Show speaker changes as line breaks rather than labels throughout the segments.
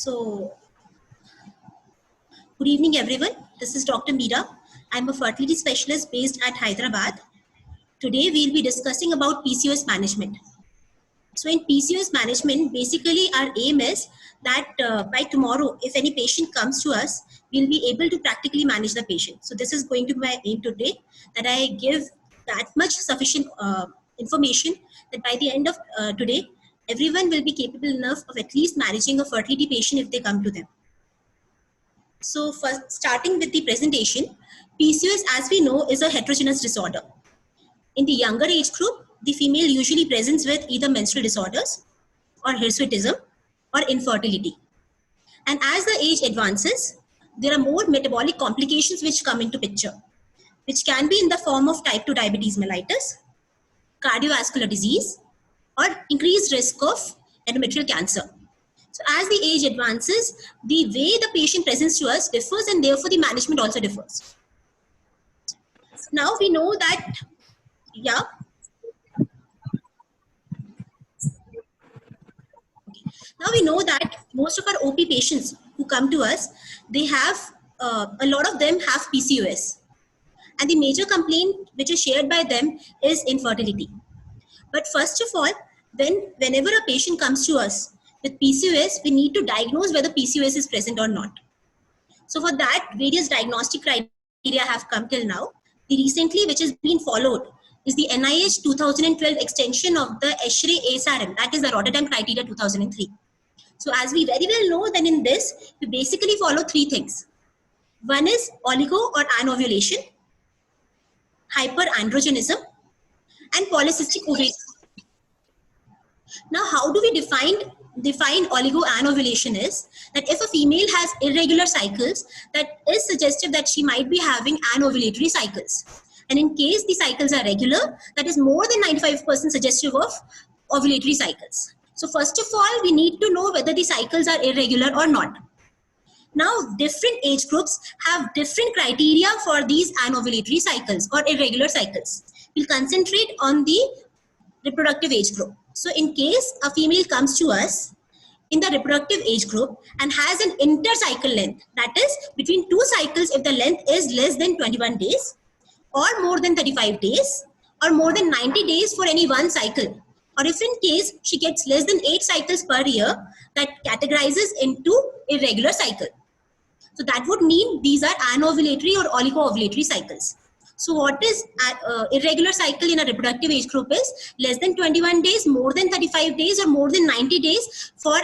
So, good evening, everyone. This is Dr. Meera. I'm a fertility specialist based at Hyderabad. Today, we'll be discussing about PCOS management. So, in PCOS management, basically our aim is that by tomorrow, if any patient comes to us, we'll be able to practically manage the patient. So, this is going to be my aim today, that I give that much sufficient information that by the end of today, everyone will be capable enough of at least managing a fertility patient if they come to them. So first, starting with the presentation, PCOS, as we know, is a heterogeneous disorder. In the younger age group, the female usually presents with either menstrual disorders or hirsutism or infertility. And as the age advances, there are more metabolic complications which come into picture, which can be in the form of type 2 diabetes mellitus, cardiovascular disease, or increased risk of endometrial cancer. So as the age advances, the way the patient presents to us differs, and therefore the management also differs. Now we know that, Now we know that most of our OP patients who come to us, they have, a lot of them have PCOS. And the major complaint which is shared by them is infertility. But first of all, whenever a patient comes to us with PCOS, we need to diagnose whether PCOS is present or not. So for that, various diagnostic criteria have come till now. The recently, which has been followed, is the NIH 2012 extension of the ESHRE ASRM, that is the Rotterdam Criteria 2003. So as we very well know, then in this, we basically follow three things. One is oligo or anovulation, hyperandrogenism, and polycystic ovarian. Now, how do we define oligoanovulation is that if a female has irregular cycles, that is suggestive that she might be having anovulatory cycles. And in case the cycles are regular, that is more than 95% suggestive of ovulatory cycles. So first of all, we need to know whether the cycles are irregular or not. Now, different age groups have different criteria for these anovulatory cycles or irregular cycles. We'll concentrate on the reproductive age group. So in case a female comes to us in the reproductive age group and has an intercycle length, that is between two cycles if the length is less than 21 days or more than 35 days or more than 90 days for any one cycle, or if in case she gets less than 8 cycles per year, that categorizes into irregular cycle. So that would mean these are anovulatory or oligoovulatory cycles. So what is irregular cycle in a reproductive age group is less than 21 days, more than 35 days, or more than 90 days for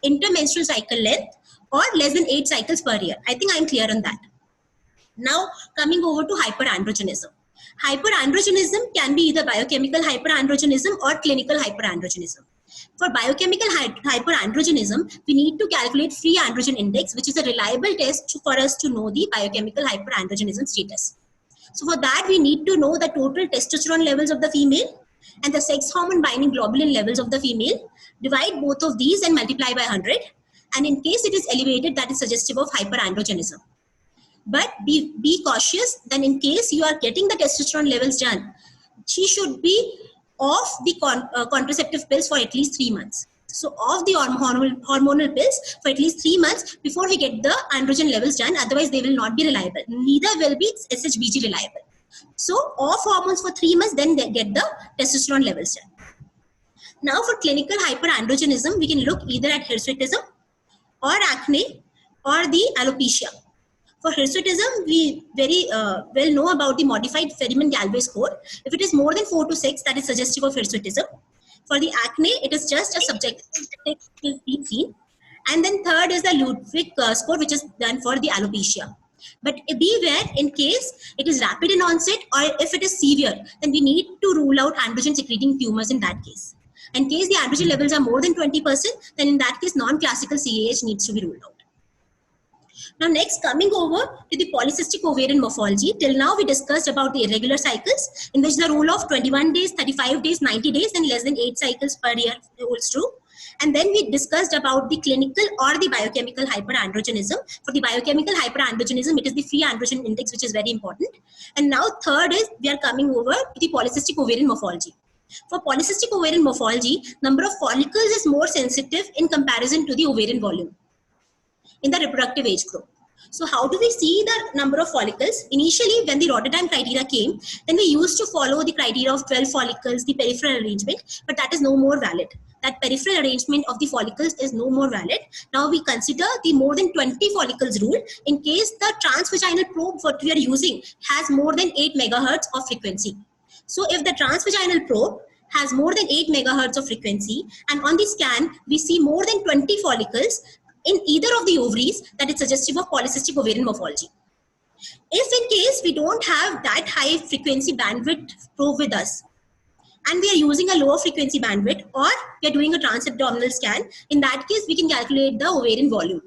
intermenstrual cycle length, or less than 8 cycles per year. I think I'm clear on that. Now coming over to hyperandrogenism. Hyperandrogenism can be either biochemical hyperandrogenism or clinical hyperandrogenism. For biochemical hyperandrogenism, we need to calculate free androgen index, which is a reliable test for us to know the biochemical hyperandrogenism status. So for that, we need to know the total testosterone levels of the female and the sex hormone binding globulin levels of the female, divide both of these and multiply by 100. And in case it is elevated, that is suggestive of hyperandrogenism. But be cautious, then in case you are getting the testosterone levels done, she should be off the contraceptive pills for at least 3 months. So off the hormonal pills for at least 3 months before we get the androgen levels done. Otherwise, they will not be reliable. Neither will be SHBG reliable. So off hormones for 3 months, then they get the testosterone levels done. Now for clinical hyperandrogenism, we can look either at hirsutism or acne or the alopecia. For hirsutism, we very well know about the modified Ferriman-Galway score. If it is more than 4 to 6, that is suggestive of hirsutism. For the acne, it is just a subjective seen. And then third is the Ludwig score, which is done for the alopecia. But beware, in case it is rapid in onset or if it is severe, then we need to rule out androgen secreting tumors in that case. In case the androgen levels are more than 20%, then in that case, non-classical CAH needs to be ruled out. Now next, coming over to the polycystic ovarian morphology. Till now we discussed about the irregular cycles, in which the rule of 21 days, 35 days, 90 days and less than 8 cycles per year holds true. And then we discussed about the clinical or the biochemical hyperandrogenism. For the biochemical hyperandrogenism, it is the free androgen index, which is very important. And now third is we are coming over to the polycystic ovarian morphology. For polycystic ovarian morphology, number of follicles is more sensitive in comparison to the ovarian volume. in the reproductive age group. So how do we see the number of follicles? Initially, when the Rotterdam criteria came, then we used to follow the criteria of 12 follicles, the peripheral arrangement, but that is no more valid. That peripheral arrangement of the follicles is no more valid. Now we consider the more than 20 follicles rule in case the transvaginal probe what we are using has more than 8 megahertz of frequency. So if the transvaginal probe has more than 8 megahertz of frequency and on the scan we see more than 20 follicles in either of the ovaries, that is suggestive of polycystic ovarian morphology. If in case we don't have that high frequency bandwidth probe with us and we are using a lower frequency bandwidth or we are doing a transabdominal scan, in that case we can calculate the ovarian volume,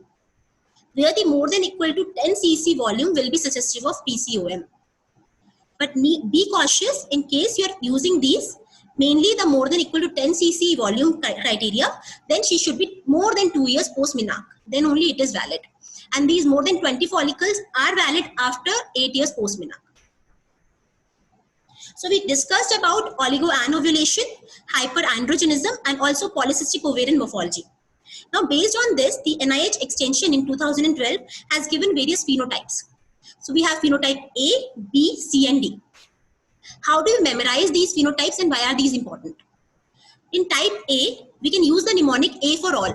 where the more than equal to 10 cc volume will be suggestive of PCOM. But be cautious in case you are using these, mainly the more than equal to 10 cc volume criteria, then she should be more than 2 years post menarche. Then only it is valid. And these more than 20 follicles are valid after 8 years post menarche. So we discussed about oligoanovulation, hyperandrogenism, and also polycystic ovarian morphology. Now, based on this, the NIH extension in 2012 has given various phenotypes. So we have phenotype A, B, C, and D. How do you memorize these phenotypes and why are these important? In type A, we can use the mnemonic A for all.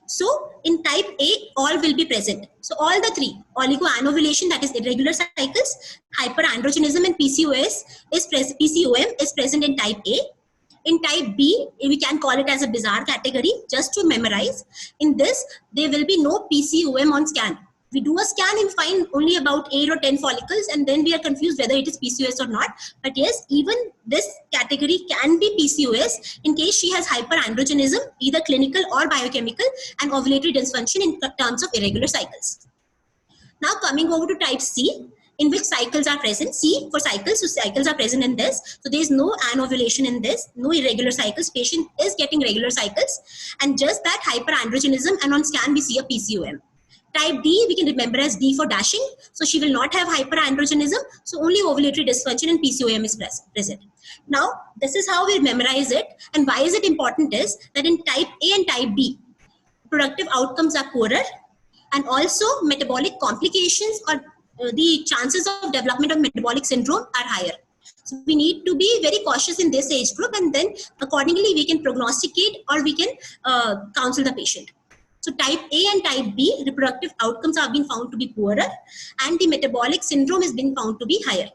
So in type A, all will be present. So all the three, oligoanovulation, that is irregular cycles, hyperandrogenism, and PCOM is present in type A. In type B, we can call it as a bizarre category just to memorize. In this, there will be no PCOM on scan. We do a scan and find only about 8 or 10 follicles and then we are confused whether it is PCOS or not. But yes, even this category can be PCOS in case she has hyperandrogenism, either clinical or biochemical, and ovulatory dysfunction in terms of irregular cycles. Now coming over to type C, in which cycles are present. C for cycles, so cycles are present in this. So there is no anovulation in this, no irregular cycles. Patient is getting regular cycles and just that hyperandrogenism, and on scan we see a PCOM. Type D, we can remember as D for dashing. So she will not have hyperandrogenism. So only ovulatory dysfunction and PCOM is present. Now, this is how we memorize it. And why is it important is that in type A and type B, productive outcomes are poorer. And also metabolic complications or the chances of development of metabolic syndrome are higher. So we need to be very cautious in this age group and then accordingly we can prognosticate or we can counsel the patient. So type A and type B, reproductive outcomes have been found to be poorer and the metabolic syndrome has been found to be higher.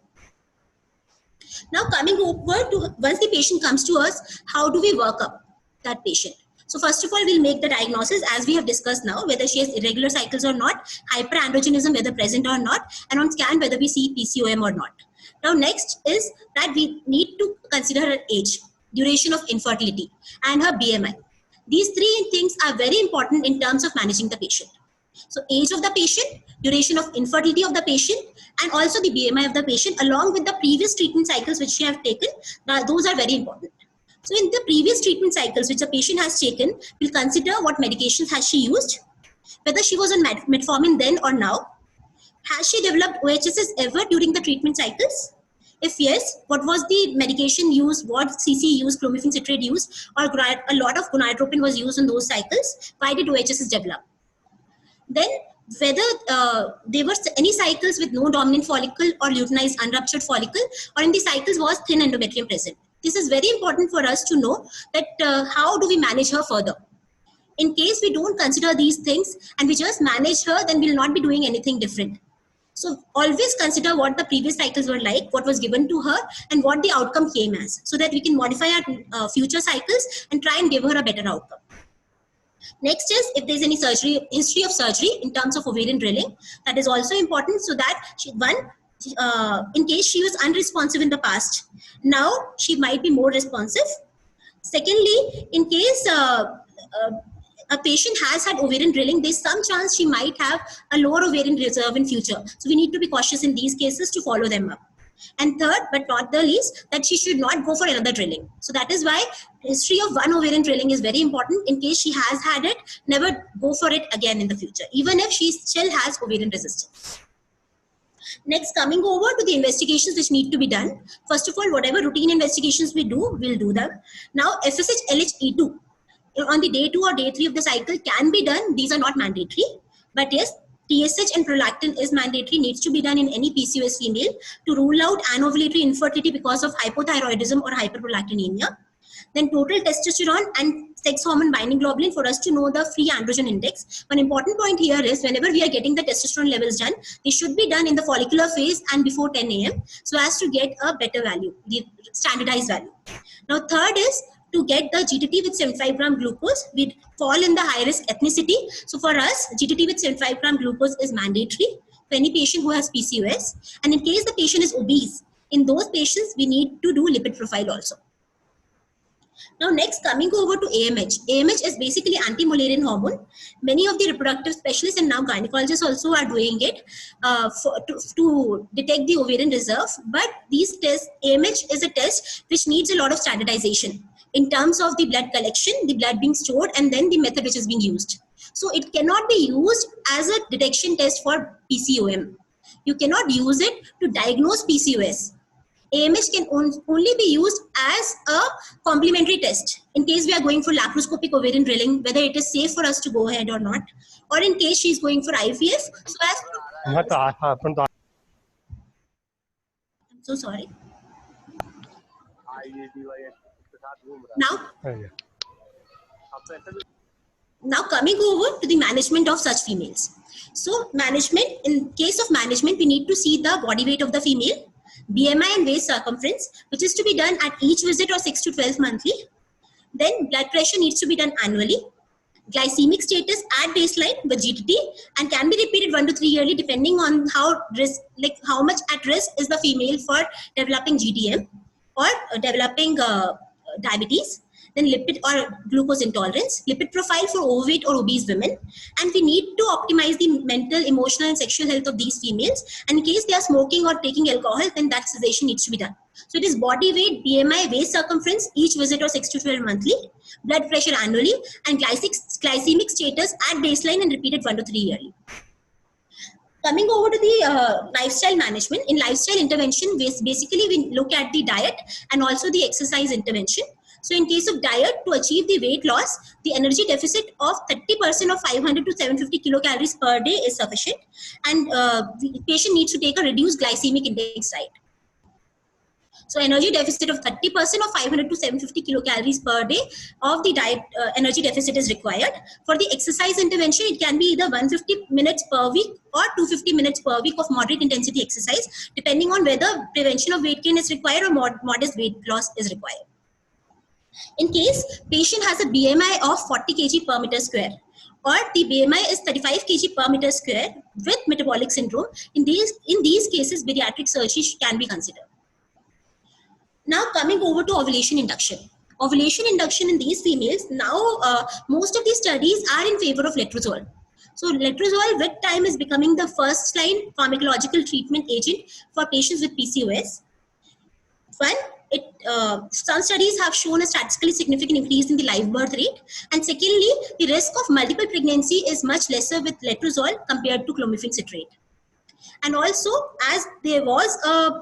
Now coming over to, once the patient comes to us, how do we work up that patient? So first of all, we'll make the diagnosis as we have discussed now, whether she has irregular cycles or not, hyperandrogenism whether present or not, and on scan whether we see PCOM or not. Now next is that we need to consider her age, duration of infertility, and her BMI. These three things are very important in terms of managing the patient. So age of the patient, duration of infertility of the patient, and also the BMI of the patient along with the previous treatment cycles which she have taken, those are very important. So in the previous treatment cycles which the patient has taken, we'll consider what medications has she used, whether she was on metformin then or now. Has she developed OHSs ever during the treatment cycles? If yes, what was the medication used, what CC used, clomiphene citrate used, or a lot of gonadotropin was used in those cycles? Why did OHSs develop? Then whether there were any cycles with no dominant follicle or luteinized unruptured follicle, or in the cycles was thin endometrium present. This is very important for us to know that how do we manage her further. In case we don't consider these things and we just manage her, then we'll not be doing anything different. So always consider what the previous cycles were like, what was given to her, and what the outcome came as, so that we can modify our future cycles and try and give her a better outcome. Next is if there's any history of surgery in terms of ovarian drilling, that is also important, so that in case she was unresponsive in the past, now she might be more responsive. Secondly, in case a patient has had ovarian drilling, there's some chance she might have a lower ovarian reserve in future. So we need to be cautious in these cases to follow them up. And third, but not the least, that she should not go for another drilling. So that is why history of one ovarian drilling is very important. In case she has had it, never go for it again in the future, even if she still has ovarian resistance. Next, coming over to the investigations which need to be done. First of all, whatever routine investigations we do, we'll do them. Now, FSH LH E2. on the day 2 or day 3 of the cycle can be done. These are not mandatory, but yes, TSH and prolactin is mandatory, needs to be done in any PCOS female to rule out anovulatory infertility because of hypothyroidism or hyperprolactinemia. Then total testosterone and sex hormone binding globulin for us to know the free androgen index. One important point here is whenever we are getting the testosterone levels done, they should be done in the follicular phase and before 10 a.m. so as to get a better value, the standardized value. Now third is to get the GTT with 75 gram glucose. We fall in the high risk ethnicity. So for us, GTT with 75 gram glucose is mandatory for any patient who has PCOS. And in case the patient is obese, in those patients, we need to do lipid profile also. Now next, coming over to AMH. AMH is basically anti-Mullerian hormone. Many of the reproductive specialists and now gynecologists also are doing it to detect the ovarian reserve. But these tests, AMH is a test which needs a lot of standardization in terms of the blood collection, the blood being stored, and then the method which is being used. So it cannot be used as a detection test for PCOM. You cannot use it to diagnose PCOS. AMH can only be used as a complementary test in case we are going for laparoscopic ovarian drilling, whether it is safe for us to go ahead or not, or in case she is going for IVF. So as I'm so sorry. Now coming over to the management of such females. So management, in case of management, we need to see the body weight of the female, BMI and waist circumference, which is to be done at each visit or 6 to 12 monthly. Then blood pressure needs to be done annually. Glycemic status at baseline with GTT and can be repeated 1 to 3 yearly depending on how much at risk is the female for developing GTM or developing diabetes. Then lipid or glucose intolerance, lipid profile for overweight or obese women, and we need to optimize the mental, emotional, and sexual health of these females. And in case they are smoking or taking alcohol, then that cessation needs to be done. So it is body weight, BMI, waist circumference, each visit or 6 to 12 monthly, blood pressure annually, and glycemic status at baseline and repeated 1 to 3 yearly. Coming over to the lifestyle management. In lifestyle intervention, basically we look at the diet and also the exercise intervention. So in case of diet, to achieve the weight loss, the energy deficit of 30% of 500 to 750 kilocalories per day is sufficient. And the patient needs to take a reduced glycemic index diet. So energy deficit of 30% of 500 to 750 kilocalories per day of the diet energy deficit is required. For the exercise intervention, it can be either 150 minutes per week or 250 minutes per week of moderate intensity exercise, depending on whether prevention of weight gain is required or modest weight loss is required. In case patient has a BMI of 40 kg per meter square or the BMI is 35 kg per meter square with metabolic syndrome, in these cases, bariatric surgery can be considered. Now coming over to ovulation induction. Ovulation induction in these females, now most of these studies are in favor of letrozole. So letrozole with time is becoming the first line pharmacological treatment agent for patients with PCOS. Some studies have shown a statistically significant increase in the live birth rate. And secondly, the risk of multiple pregnancy is much lesser with letrozole compared to clomiphene citrate. And also, as there was a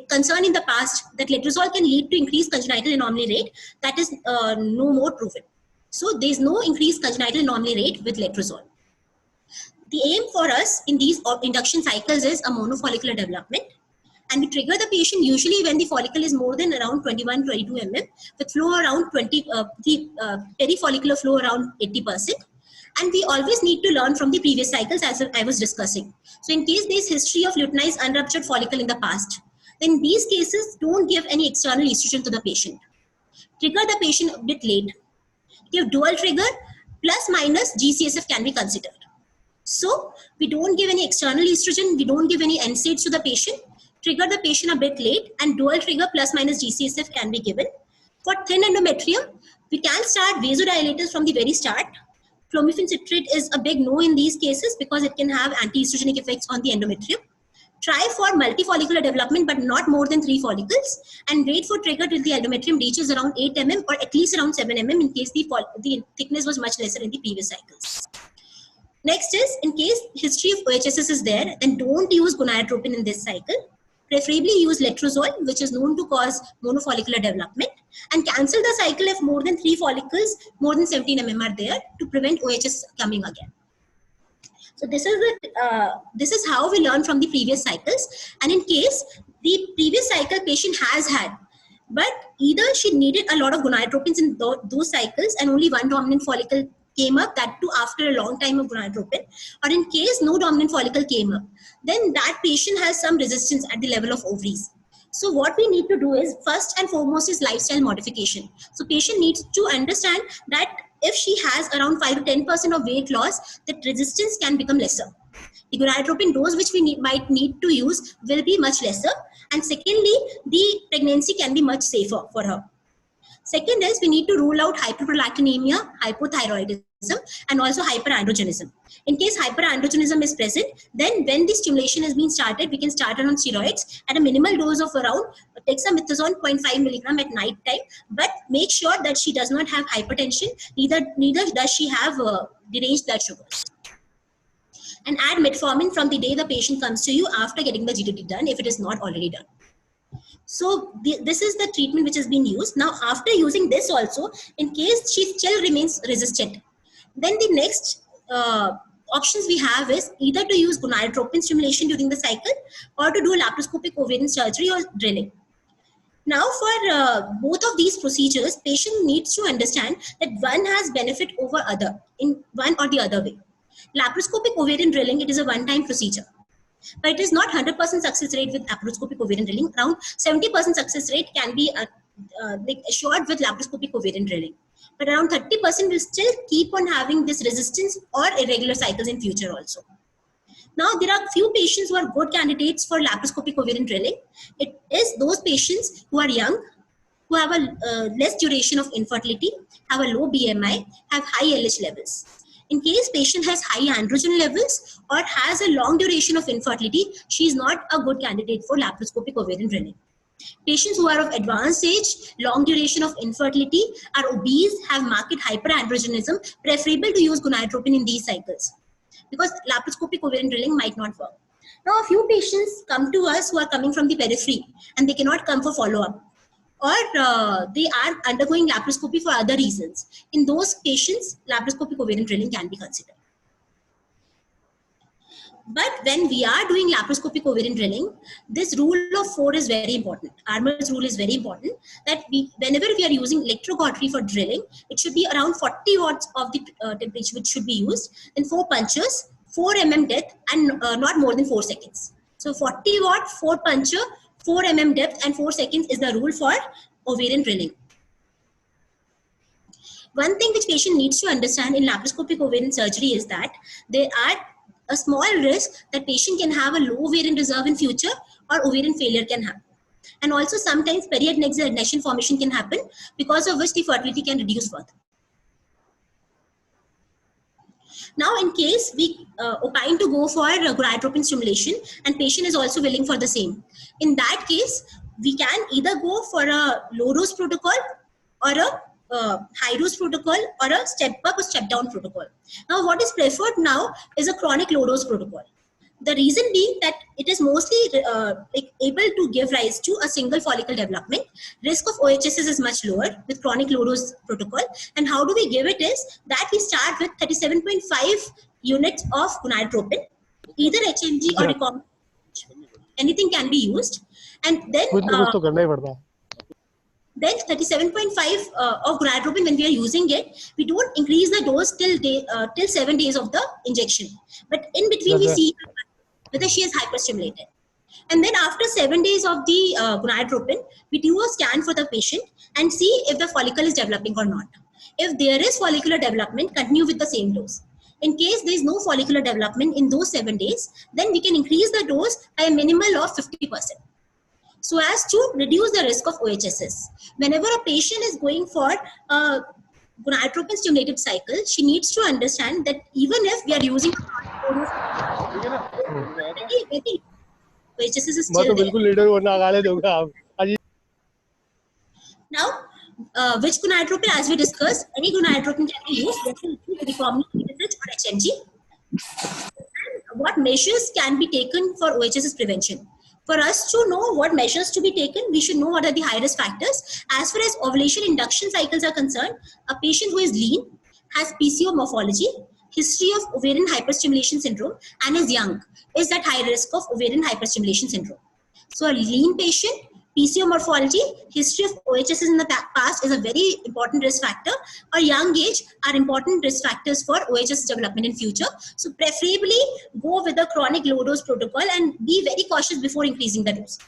concern in the past that letrozole can lead to increased congenital anomaly rate, that is no more proven. So there is no increased congenital anomaly rate with letrozole. The aim for us in these induction cycles is a monofollicular development. And we trigger the patient usually when the follicle is more than around 21-22 mm with flow around perifollicular flow around 80%. And we always need to learn from the previous cycles as I was discussing. So in case there is history of luteinized unruptured follicle in the past, then in these cases don't give any external estrogen to the patient. Trigger the patient a bit late. Give dual trigger plus minus GCSF can be considered. So we don't give any external estrogen, we don't give any NSAIDs to the patient. Trigger the patient a bit late and dual trigger plus minus GCSF can be given. For thin endometrium, we can start vasodilators from the very start. Clomiphene citrate is a big no in these cases because it can have anti-estrogenic effects on the endometrium. Try for multifollicular development but not more than 3 follicles and wait for trigger till the endometrium reaches around 8 mm or at least around 7 mm in case the thickness was much lesser in the previous cycles. Next is, in case history of OHSS is there, then don't use gonadotropin in this cycle. Preferably use letrozole, which is known to cause monofollicular development. and cancel the cycle if more than 3 follicles, more than 17 mm are there, to prevent OHS coming again. So this is how we learn from the previous cycles. And in case the previous cycle patient has had, but either she needed a lot of gonadotropins in those cycles and only one dominant follicle came up, that too after a long time of gonadotropin, or in case no dominant follicle came up, then that patient has some resistance at the level of ovaries. So what we need to do is, first and foremost, is lifestyle modification. So patient needs to understand that if she has around 5 to 10% of weight loss, that resistance can become lesser. The gonadotropin dose which we might need to use will be much lesser. And secondly, the pregnancy can be much safer for her. Second is, we need to rule out hyperprolactinemia, hypothyroidism, and also hyperandrogenism. In case hyperandrogenism is present, then when the stimulation is being started, we can start her on steroids at a minimal dose of around dexamethasone 0.5 milligram at night time, but make sure that she does not have hypertension, neither does she have deranged blood sugars. And add metformin from the day the patient comes to you after getting the GDT done, if it is not already done. So this is the treatment which has been used. Now, after using this also, in case she still remains resistant, then the next options we have is either to use gonadotropin stimulation during the cycle, or to do laparoscopic ovarian surgery or drilling. Now, for both of these procedures, patient needs to understand that one has benefit over other in one or the other way. Laparoscopic ovarian drilling, it is a one-time procedure, but it is not 100% success rate with laparoscopic ovarian drilling. Around 70% success rate can be assured with laparoscopic ovarian drilling. But around 30% will still keep on having this resistance or irregular cycles in future also. Now, there are few patients who are good candidates for laparoscopic ovarian drilling. It is those patients who are young, who have a less duration of infertility, have a low BMI, have high LH levels. In case patient has high androgen levels or has a long duration of infertility, she is not a good candidate for laparoscopic ovarian drilling. Patients who are of advanced age, long duration of infertility, are obese, have marked hyperandrogenism, preferable to use gonadotropin in these cycles, because laparoscopic ovarian drilling might not work. Now, a few patients come to us who are coming from the periphery and they cannot come for follow-up, or they are undergoing laparoscopy for other reasons. In those patients, laparoscopic ovarian drilling can be considered. But when we are doing laparoscopic ovarian drilling, this rule of 4 is very important. Armour's rule is very important, that whenever we are using electrocautery for drilling, it should be around 40 watts of the temperature which should be used, then 4 punches, 4 mm depth, and not more than 4 seconds. So 40 watt, 4 puncher, 4 mm depth, and 4 seconds is the rule for ovarian drilling. One thing which patient needs to understand in laparoscopic ovarian surgery is that there are a small risk that patient can have a low ovarian reserve in future, or ovarian failure can happen. And also sometimes periadnexal adhesion formation can happen, because of which the fertility can reduce further. Now, in case we opine to go for gonadotropin stimulation and patient is also willing for the same, in that case, we can either go for a low dose protocol or a high dose protocol, or a step up or step down protocol. Now, what is preferred now is a chronic low dose protocol. The reason being that it is mostly able to give rise to a single follicle development. Risk of OHSS is much lower with chronic low dose protocol. And how do we give it is that we start with 37.5 units of gonadotropin, either HMG or recombinant. Anything can be used. And then 37.5 of gonadotropin, when we are using it, we don't increase the dose till 7 days of the injection. But in between, we see whether she is hyperstimulated. And then after 7 days of the gonadotropin, we do a scan for the patient and see if the follicle is developing or not. If there is follicular development, continue with the same dose. In case there is no follicular development in those 7 days, then we can increase the dose by a minimal of 50%. So as to reduce the risk of OHSS. Whenever a patient is going for a gonadotropin stimulated cycle, she needs to understand that even if we are using OHSS is still there. Now, which gonadotropin, as we discussed, any gonadotropin can be used, recombinant or HMG. And what measures can be taken for OHSS prevention? For us to know what measures to be taken, we should know what are the high risk factors. As far as ovulation induction cycles are concerned, a patient who is lean, has PCO morphology, history of ovarian hyperstimulation syndrome, and is young is at high risk of ovarian hyperstimulation syndrome. So a lean patient, PCO morphology, history of OHS in the past is a very important risk factor. Or young age are important risk factors for OHS development in future. So preferably go with a chronic low dose protocol and be very cautious before increasing the dose.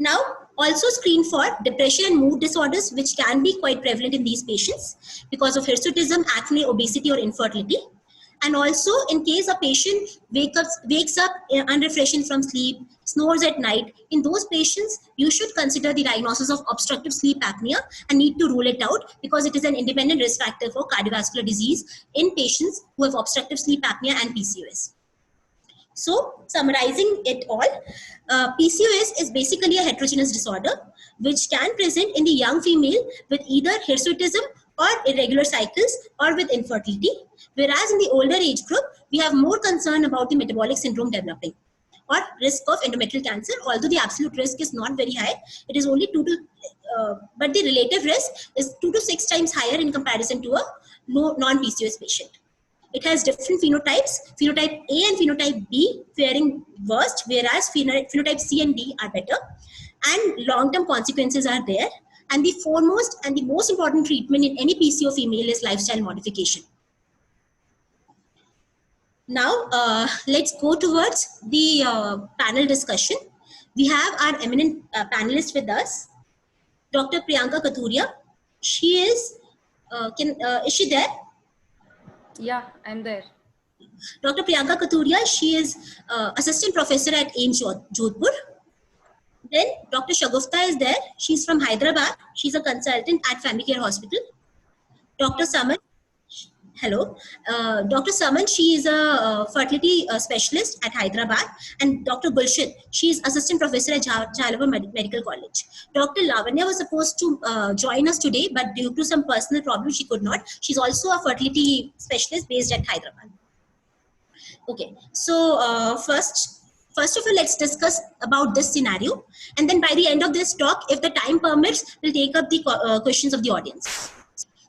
Now, also screen for depression and mood disorders, which can be quite prevalent in these patients because of hirsutism, acne, obesity, or infertility. And also, in case a patient wakes up unrefreshed from sleep, snores at night, in those patients, you should consider the diagnosis of obstructive sleep apnea and need to rule it out because it is an independent risk factor for cardiovascular disease in patients who have obstructive sleep apnea and PCOS. So, summarizing it all, PCOS is basically a heterogeneous disorder which can present in the young female with either hirsutism or irregular cycles or with infertility, whereas in the older age group, we have more concern about the metabolic syndrome developing or risk of endometrial cancer, although the absolute risk is not very high. It is only but the relative risk is 2 to 6 times higher in comparison to a non-PCOS patient. It has different phenotypes, phenotype A and phenotype B faring worst, whereas phenotype C and D are better. And long-term consequences are there. And the foremost and the most important treatment in any PCO female is lifestyle modification. Now, let's go towards the panel discussion. We have our eminent panelist with us, Dr. Priyanka Kathuria. She is, is she there?
Yeah, I'm there.
Dr. Priyanka Kathuria, she is assistant professor at AIIMS Jodhpur. Then Dr. Shagufta is there. She's from Hyderabad. She's a consultant at Family Care Hospital. Dr. Saman, hello. Dr. Saman, she is a fertility specialist at Hyderabad. And Dr. Gulshan, she is assistant professor at Jhalawar Medical College. Dr. Lavanya was supposed to join us today, but due to some personal problems, she could not. She's also a fertility specialist based at Hyderabad. Okay, so first of all, let's discuss about this scenario. And then by the end of this talk, if the time permits, we'll take up the questions of the audience.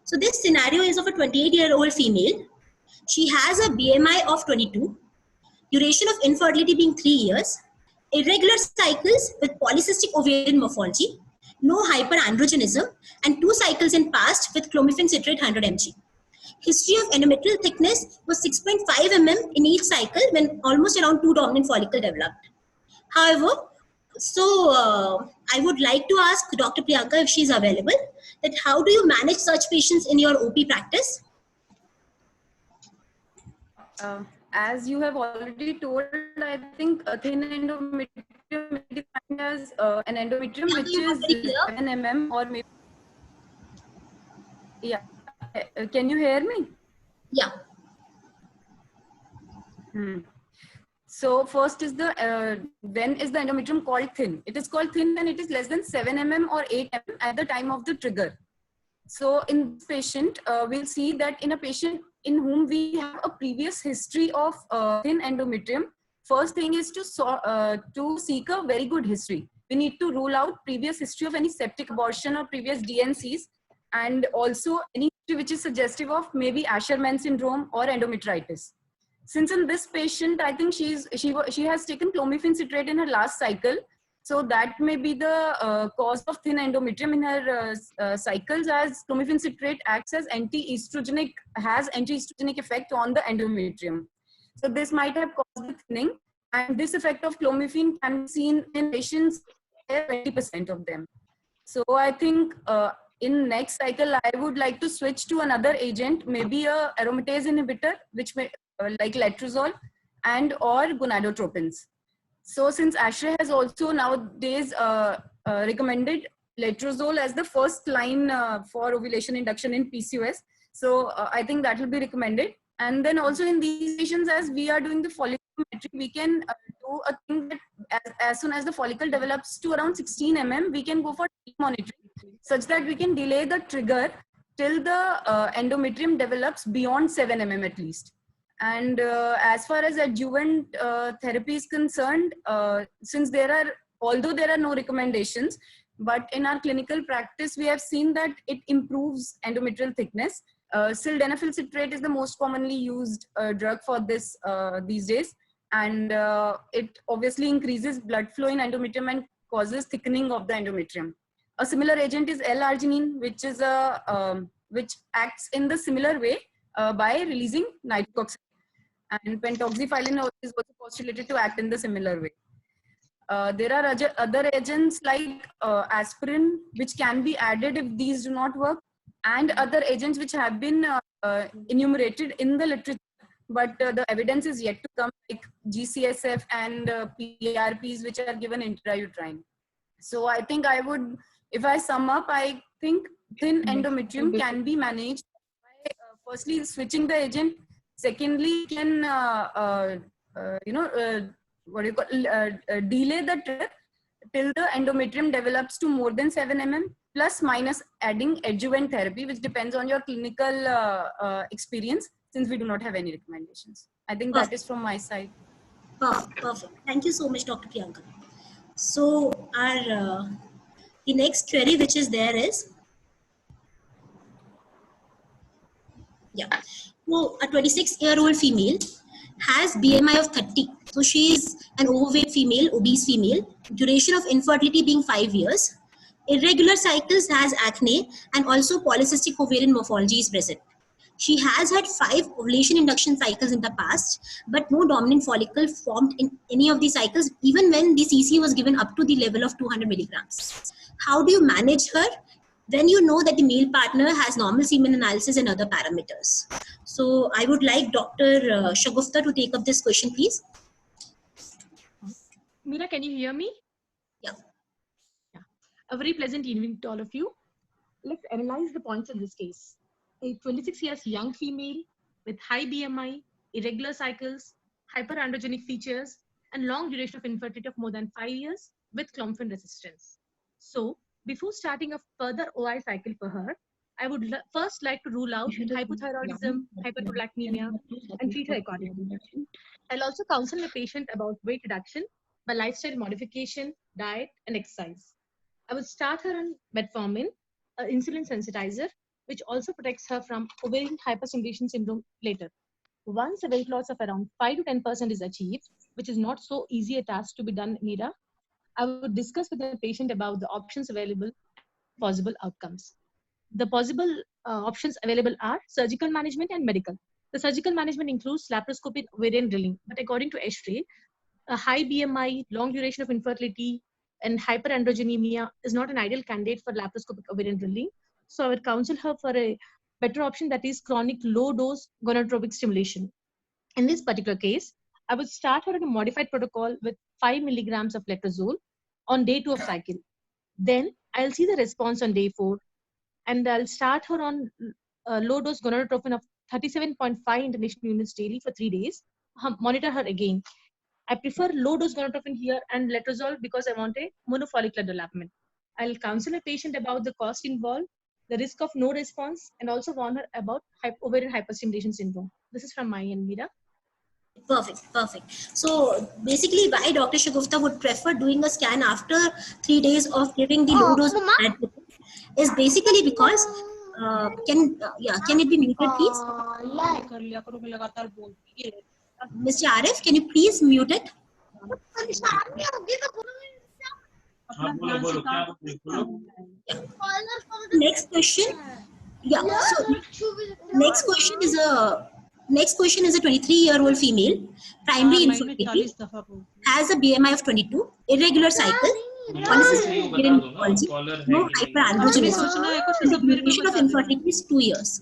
So this scenario is of a 28-year-old female. She has a BMI of 22, duration of infertility being 3 years, irregular cycles with polycystic ovarian morphology, no hyperandrogenism, and 2 cycles in past with clomiphene citrate 100 mg. History of endometrial thickness was 6.5 mm in each cycle when almost around 2 dominant follicle developed. However, so I would like to ask Dr. Priyanka if she is available, that how do you manage such patients in your OP practice?
As you have already told, I think a thin endometrium may be defined as an endometrium which is 7 mm or maybe. Yeah. Can you hear me?
Yeah.
So first is the, when is the endometrium called thin? It is called thin when it is less than 7 mm or 8 mm at the time of the trigger. So in this patient, we'll see that in a patient in whom we have a previous history of thin endometrium, first thing is to seek a very good history. We need to rule out previous history of any septic abortion or previous DNCs, and also any history which is suggestive of maybe Asherman syndrome or endometritis. Since in this patient, I think she has taken clomiphene citrate in her last cycle, so that may be the cause of thin endometrium in her cycles, as clomiphene citrate acts as anti-estrogenic, has anti-estrogenic effect on the endometrium. So this might have caused the thinning, and this effect of clomiphene can be seen in patients, 20% of them. So I think in next cycle, I would like to switch to another agent, maybe a aromatase inhibitor, which may like letrozole and or gonadotropins. So since ASHRAE has also nowadays recommended letrozole as the first line for ovulation induction in PCOS, so I think that will be recommended. And then also in these patients, as we are doing the folliculometry, we can do a thing that as soon as the follicle develops to around 16 mm, we can go for monitoring, such that we can delay the trigger till the endometrium develops beyond 7 mm at least. And as far as adjuvant therapy is concerned, since although there are no recommendations, but in our clinical practice, we have seen that it improves endometrial thickness. Sildenafil citrate is the most commonly used drug for this these days. And it obviously increases blood flow in endometrium and causes thickening of the endometrium. A similar agent is L-arginine, which acts in the similar way by releasing nitric oxide. And pentoxifylline is also postulated to act in the similar way. There are other agents like aspirin, which can be added if these do not work, and other agents which have been enumerated in the literature, but the evidence is yet to come, like GCSF and PRPs, which are given intrauterine. So I think if I sum up, I think thin endometrium can be managed by firstly switching the agent. Secondly, can delay the trigger till the endometrium develops to more than 7 mm, plus minus adding adjuvant therapy, which depends on your clinical experience, since we do not have any recommendations. I think that is from my side.
Perfect. Thank you so much, Dr. Priyanka. So the next query which is there is, so a 26-year-old female has BMI of 30. So she is an overweight female, obese female, duration of infertility being 5 years, irregular cycles, has acne, and also polycystic ovarian morphology is present. She has had 5 ovulation induction cycles in the past, but no dominant follicle formed in any of these cycles, even when the CC was given up to the level of 200 milligrams. How do you manage her when you know that the male partner has normal semen analysis and other parameters? So I would like Dr. Shagufta to take up this question, please.
Meera, can you hear me?
Yeah.
A very pleasant evening to all of you. Let's analyze the points in this case. A 26 years young female with high BMI, irregular cycles, hyperandrogenic features, and long duration of infertility of more than 5 years with clomiphene resistance. So, before starting a further OI cycle for her, I would first like to rule out hypothyroidism, hyperprolactinemia, and treat her accordingly. I'll also counsel the patient about weight reduction by lifestyle modification, diet, and exercise. I would start her on metformin, an insulin sensitizer, which also protects her from ovarian hyperstimulation syndrome later. Once a weight loss of around 5 to 10% is achieved, which is not so easy a task to be done, Meera, I would discuss with the patient about the options available, possible outcomes. The possible options available are surgical management and medical. The surgical management includes laparoscopic ovarian drilling, but according to ESHRE, a high BMI, long duration of infertility, and hyperandrogenemia is not an ideal candidate for laparoscopic ovarian drilling. So I would counsel her for a better option, that is chronic low-dose gonadotropic stimulation. In this particular case, I would start her on a modified protocol with 5 milligrams of letrozole on day 2 of cycle. Then I'll see the response on day 4, and I'll start her on low-dose gonadotropin of 37.5 international units daily for 3 days. Monitor her again. I prefer low-dose gonadotropin here and letrozole because I want a monofollicular development. I'll counsel a patient about the cost involved, the risk of no response, and also warn her about ovarian hyperstimulation syndrome. This is from my end, Meera.
Perfect. So basically, why Dr. Shagufta would prefer doing a scan after 3 days of giving the low dose is basically because can it be muted, please? Mr. Arif, can you please mute it? Next question. Yeah. So next question is a 23-year-old female, primary infertility, has a BMI of 22, irregular cycle, polycystic ovarian morphology, no hyperandrogenism. The duration of infertility is 2 years.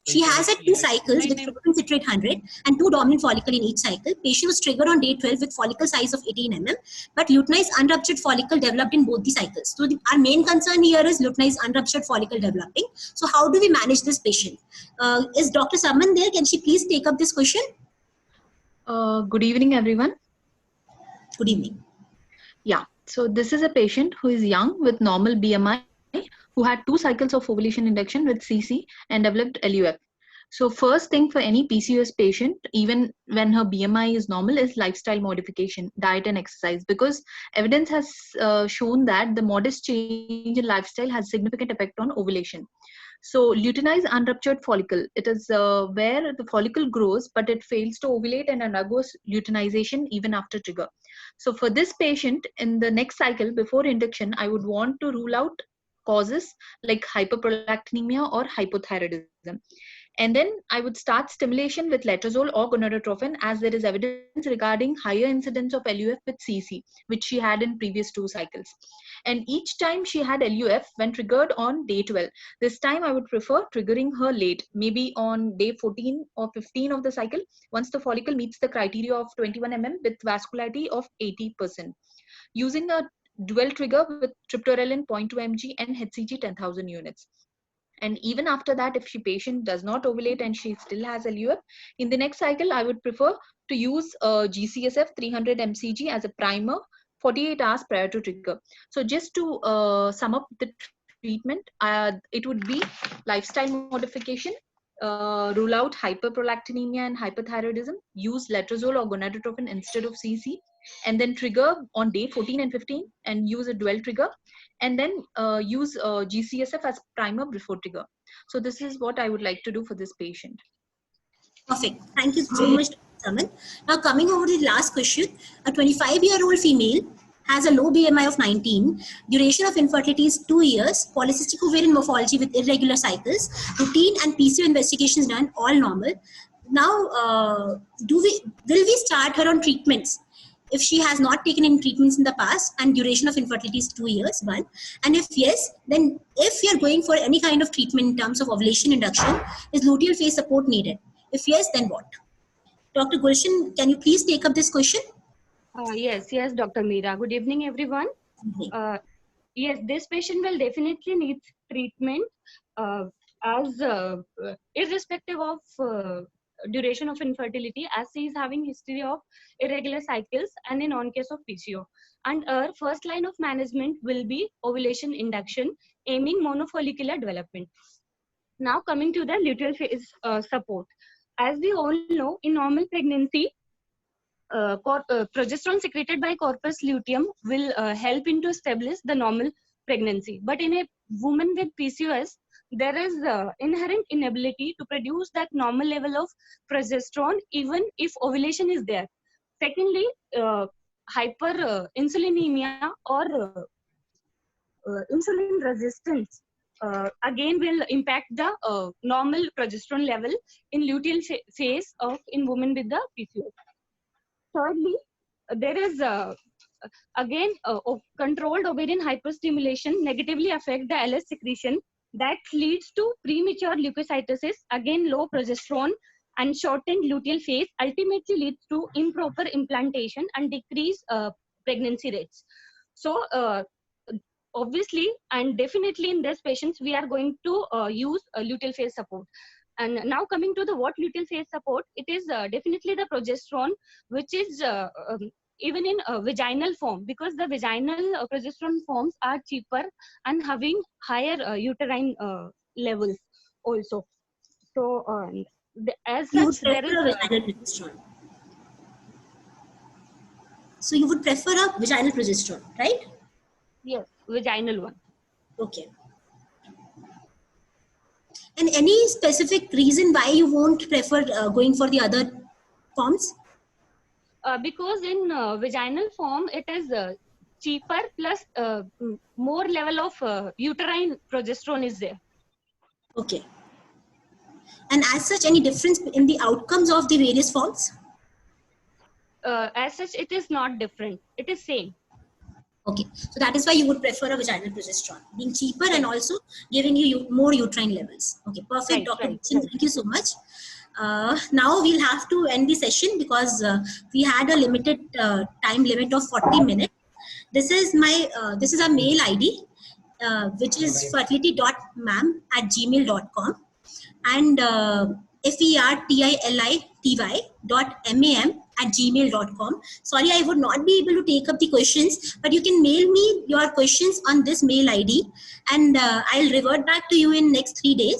She has had 2 cycles with clomiphene citrate 100 and 2 dominant follicle in each cycle. Patient was triggered on day 12 with follicle size of 18 mm, but luteinized unruptured follicle developed in both the cycles. So our main concern here is luteinized unruptured follicle developing. So how do we manage this patient? Is Dr. Saman there? Can she please take up this question?
Good evening, everyone.
Good evening.
Yeah, so this is a patient who is young with normal BMI, who had 2 cycles of ovulation induction with CC and developed LUF. So first thing for any PCOS patient, even when her BMI is normal, is lifestyle modification, diet and exercise, because evidence has shown that the modest change in lifestyle has significant effect on ovulation. So luteinized unruptured follicle, it is where the follicle grows, but it fails to ovulate and undergoes luteinization even after trigger. So for this patient, in the next cycle before induction, I would want to rule out causes like hyperprolactinemia or hypothyroidism. And then I would start stimulation with letrozole or gonadotropin, as there is evidence regarding higher incidence of LUF with CC, which she had in previous 2 cycles. And each time she had LUF when triggered on day 12. This time I would prefer triggering her late, maybe on day 14 or 15 of the cycle, once the follicle meets the criteria of 21 mm with vascularity of 80%. Using a dual trigger with triptorelin 0.2 mg and HCG 10,000 units. And even after that, if she patient does not ovulate and she still has LUF, in the next cycle, I would prefer to use GCSF 300 mcg as a primer 48 hours prior to trigger. So just to sum up the treatment, it would be lifestyle modification, rule out hyperprolactinemia and hyperthyroidism, use letrozole or gonadotropin instead of CC, and then trigger on day 14 and 15 and use a dual trigger, and then use GCSF as primer before trigger. So this is what I would like to do for this patient.
Perfect. Thank you so much, Saman. Now coming over to the last question. A 25-year-old female has a low BMI of 19, duration of infertility is 2 years, polycystic ovarian morphology with irregular cycles, routine and PCO investigations done, all normal. Now, will we start her on treatments if she has not taken any treatments in the past and duration of infertility is 2 years, one? And if yes, then if you're going for any kind of treatment in terms of ovulation induction, is luteal phase support needed? If yes, then what? Dr. Gulshan, can you please take up this question?
Yes, Dr. Meera. Good evening, everyone. Yes, this patient will definitely need treatment as irrespective of duration of infertility, as she is having history of irregular cycles and in on case of PCO. And our first line of management will be ovulation induction, aiming monofollicular development. Now coming to the luteal phase support. As we all know, in normal pregnancy, progesterone secreted by corpus luteum will help into establish the normal pregnancy. But in a woman with PCOS, there is inherent inability to produce that normal level of progesterone even if ovulation is there. Secondly, hyperinsulinemia or insulin resistance again will impact the normal progesterone level in luteal phase in women with the PCOS. Thirdly, there is again controlled ovarian hyperstimulation negatively affect the LH secretion that leads to premature leukocytosis, again low progesterone and shortened luteal phase ultimately leads to improper implantation and decreased pregnancy rates. So obviously and definitely in these patients we are going to use luteal phase support. And now coming to the what luteal phase support, it is definitely the progesterone, which is even in vaginal form, because the vaginal progesterone forms are cheaper and having higher uterine levels also. So as such, there is
vaginal progesterone. So you would prefer a vaginal progesterone, right?
Yes, vaginal one.
Okay. And any specific reason why you won't prefer going for the other forms?
Because in vaginal form, it is cheaper plus more level of uterine progesterone is there.
Okay. And as such, any difference in the outcomes of the various forms?
As such, it is not different. It is same.
Okay. So that is why you would prefer a vaginal progesterone, being cheaper and also giving you more uterine levels. Okay. Perfect,
right,
Dr.
Right.
Thank you so much. Now we'll have to end the session because we had a limited time limit of 40 minutes. This is my this is a mail ID, which is fertility.mam@gmail.com and fertility.mam@gmail.com. Sorry, I would not be able to take up the questions, but you can mail me your questions on this mail ID and I'll revert back to you in next 3 days.